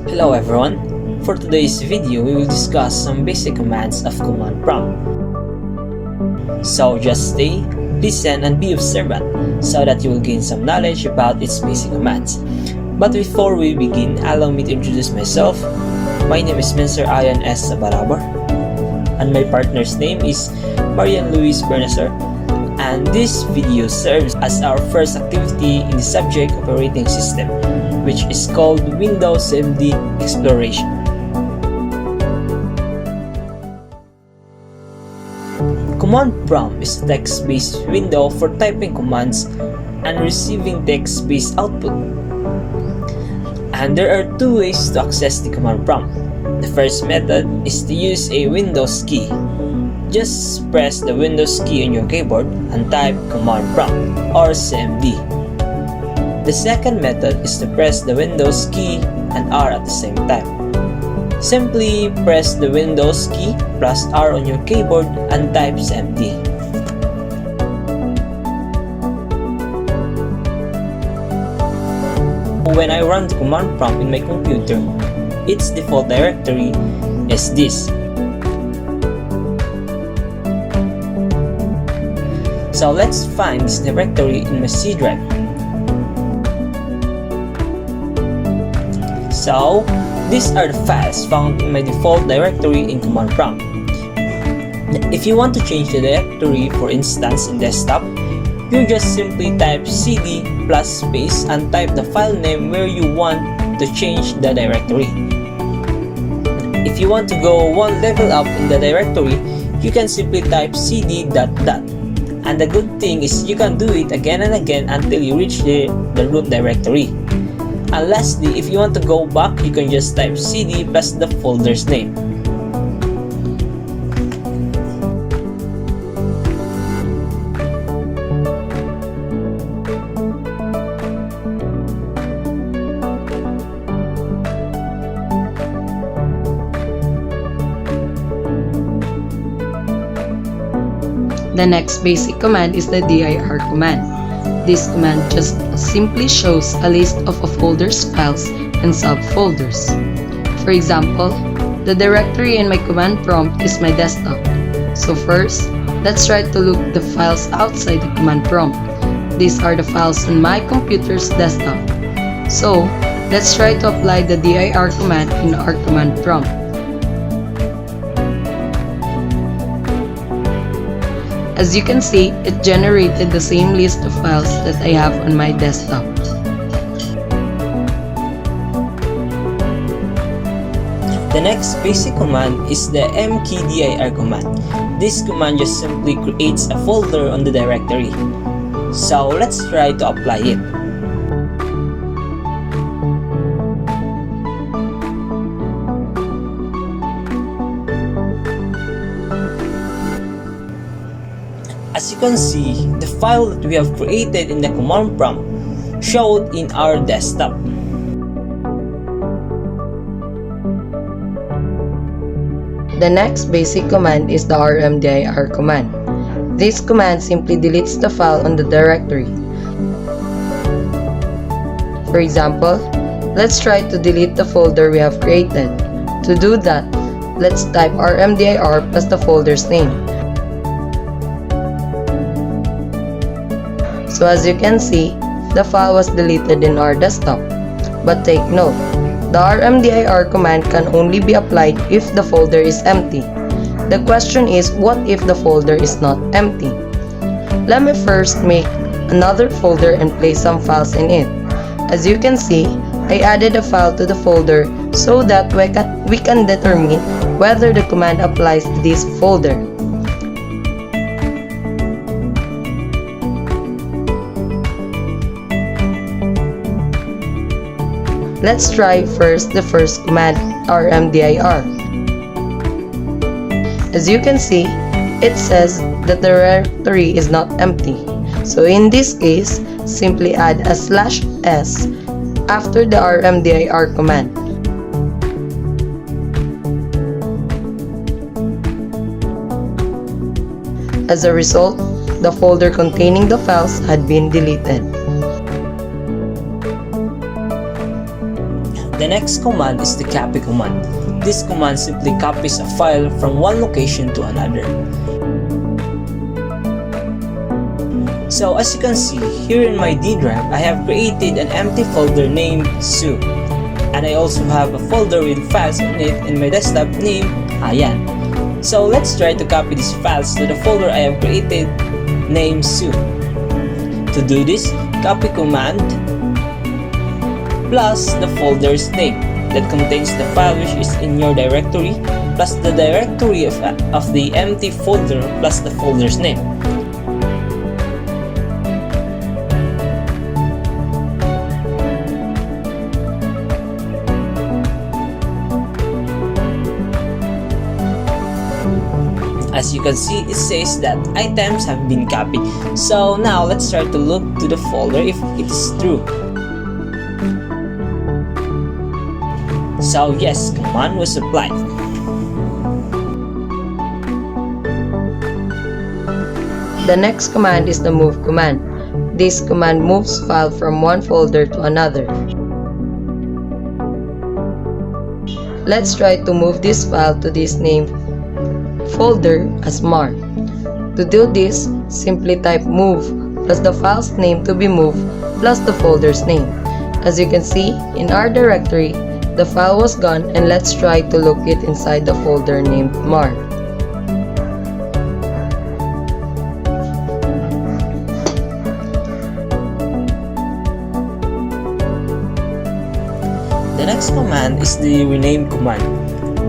Hello everyone! For today's video, we will discuss some basic commands of command prompt. So just stay, listen, and be observant so that you will gain some knowledge about its basic commands. But before we begin, allow me to introduce myself. My name is Mr. Ian S. ABARABAR, and my partner's name is Marian Luis BERNASOR. And this video serves as our first activity in the subject operating system, which is called Windows CMD Exploration. Command prompt is a text-based window for typing commands and receiving text-based output. And there are two ways to access the command prompt. The first method is to use a Windows key. Just press the Windows key on your keyboard and type command prompt or CMD. The second method is to press the Windows key and R at the same time. Simply press the Windows key plus R on your keyboard and type CMD. When I run the command prompt in my computer, its default directory is this. So let's find this directory in my C drive. So these are the files found in my default directory in command prompt. If you want to change the directory, for instance in desktop, you just simply type cd plus space and type the file name where you want to change the directory. If you want to go one level up in the directory, you can simply type cd dot dot. And the good thing is you can do it again and again until you reach the root directory. And lastly, if you want to go back, you can just type cd plus the folder's name. The next basic command is the dir command. This command just simply shows a list of a folder's files and subfolders. For example, the directory in my command prompt is my desktop. So first, let's try to look the files outside the command prompt. These are the files on my computer's desktop. So, let's try to apply the dir command in our command prompt. As you can see, it generated the same list of files that I have on my desktop. The next basic command is the mkdir command. This command just simply creates a folder on the directory. So let's try to apply it. As you can see, the file that we have created in the command prompt showed in our desktop. The next basic command is the rmdir command. This command simply deletes the file on the directory. For example, let's try to delete the folder we have created. To do that, let's type rmdir plus the folder's name. So as you can see, the file was deleted in our desktop. But take note, the rmdir command can only be applied if the folder is empty. The question is, what if the folder is not empty? Let me first make another folder and place some files in it. As you can see, I added a file to the folder so that we can determine whether the command applies to this folder. Let's try first the first command, rmdir. As you can see, it says that the directory is not empty. So in this case, simply add a /s after the rmdir command. As a result, the folder containing the files had been deleted. The next command is the copy command. This command simply copies a file from one location to another. So as you can see, here in my D drive, I have created an empty folder named Sue. And I also have a folder with files on it in my desktop named Ayan. So let's try to copy these files to the folder I have created named Sue. To do this, copy command plus the folder's name that contains the file which is in your directory plus the directory of the empty folder plus the folder's name. As you can see, it says that items have been copied. So now let's try to look to the folder if it is true. So yes, command was applied. The next command is the move command. This command moves file from one folder to another. Let's try to move this file to this name folder as mar. To do this, simply type move plus the file's name to be moved plus the folder's name. As you can see, in our directory, the file was gone, and let's try to look it inside the folder named mar. The next command is the rename command.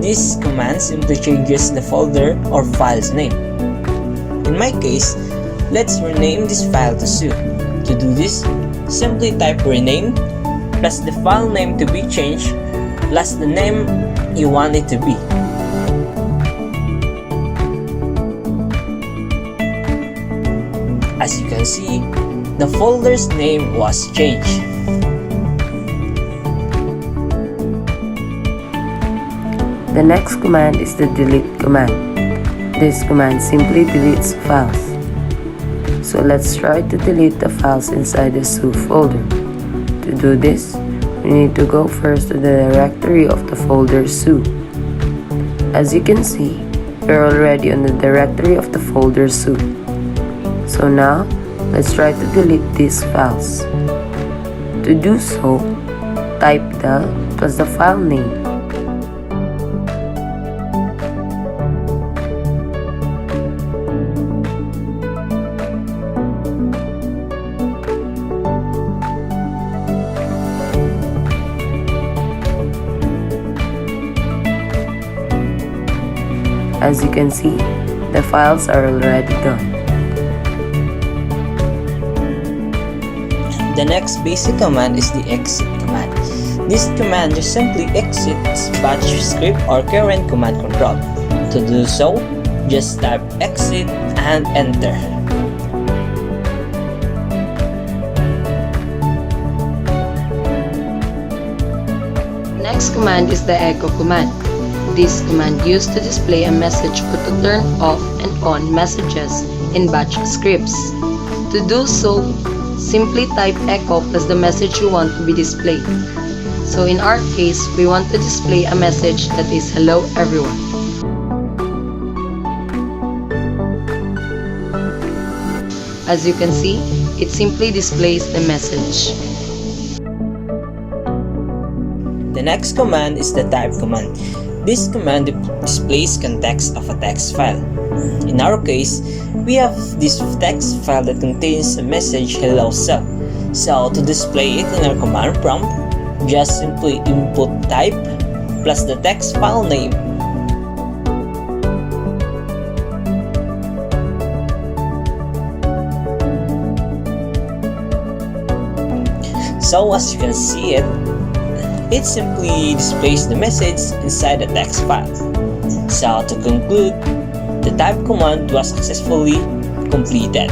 This command simply changes the folder or file's name. In my case, let's rename this file to Sue. To do this, simply type rename plus the file name to be changed plus the name you want it to be. As you can see, the folder's name was changed. The next command is the delete command. This command simply deletes files. So let's try to delete the files inside the Sue folder. To do this, we need to go first to the directory of the folder Sue. As you can see, we're already on the directory of the folder Sue. So now, let's try to delete these files. To do so, type the plus the file name. As you can see, the files are already done. The next basic command is the exit command. This command just simply exits batch script or current command control. To do so, just type exit and enter. Next command is the echo command. This command used to display a message or to turn off and on messages in batch scripts. To do so, simply type echo plus the message you want to be displayed. So in our case, we want to display a message that is hello everyone. As you can see, it simply displays the message. The next command is the type command. This command displays context of a text file. In our case, we have this text file that contains a message hello cell. So to display it in our command prompt, just simply input type plus the text file name. So as you can see it simply displays the message inside the text file. So to conclude, the type command was successfully completed.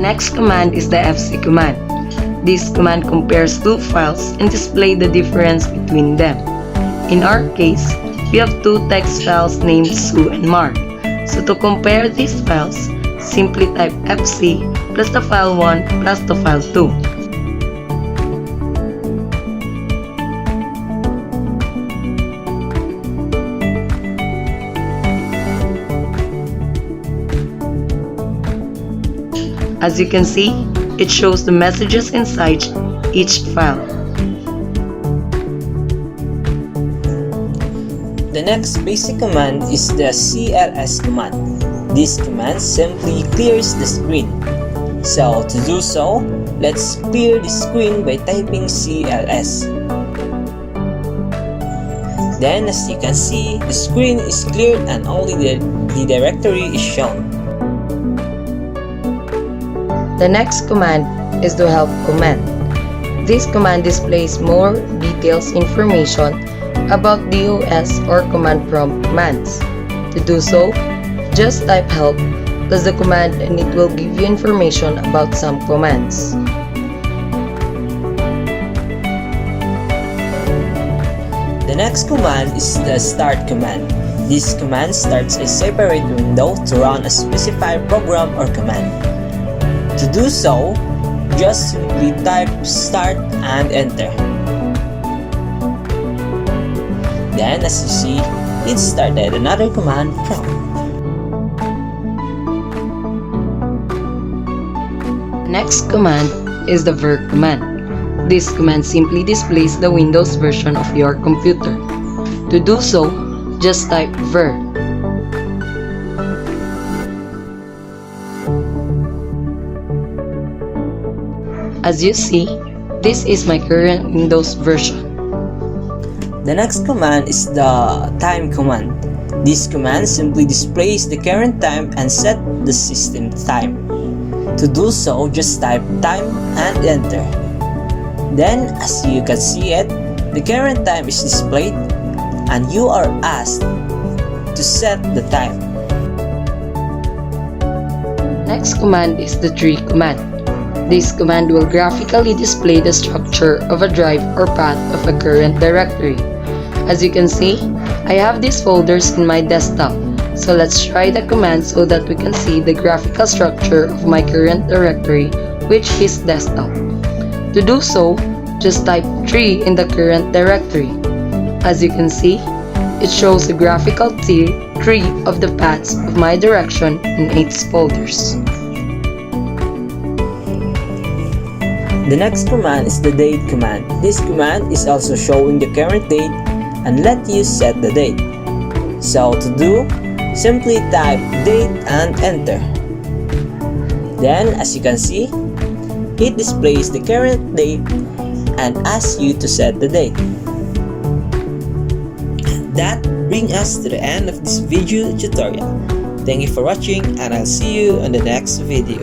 Next command is the fc command. This command compares two files and displays the difference between them. In our case, we have two text files named Sue and Mar. So to compare these files, simply type fc plus the file 1 plus the file 2. As you can see, it shows the messages inside each file. The next basic command is the cls command. This command simply clears the screen. So to do so, let's clear the screen by typing cls. Then as you can see, the screen is cleared and only the directory is shown. The next command is the help command. This command displays more details information about DOS or command prompt commands. To do so, just type help plus the command and it will give you information about some commands. The next command is the start command. This command starts a separate window to run a specified program or command. To do so, just simply type start and enter. Then as you see, it started another command prompt. Next command is the ver command. This command simply displays the Windows version of your computer. To do so, just type ver. As you see, this is my current Windows version. The next command is the time command. This command simply displays the current time and set the system time. To do so, just type time and enter. Then, as you can see it, the current time is displayed and you are asked to set the time. Next command is the trig command. This command will graphically display the structure of a drive or path of a current directory. As you can see, I have these folders in my desktop. So let's try the command so that we can see the graphical structure of my current directory, which is desktop. To do so, just type tree in the current directory. As you can see, it shows the graphical tree of the paths of my direction in 8 folders. The next command is the date command. This command is also showing the current date and let you set the date. So to do, simply type date and enter. Then as you can see, it displays the current date and asks you to set the date. That brings us to the end of this video tutorial. Thank you for watching and I'll see you on the next video.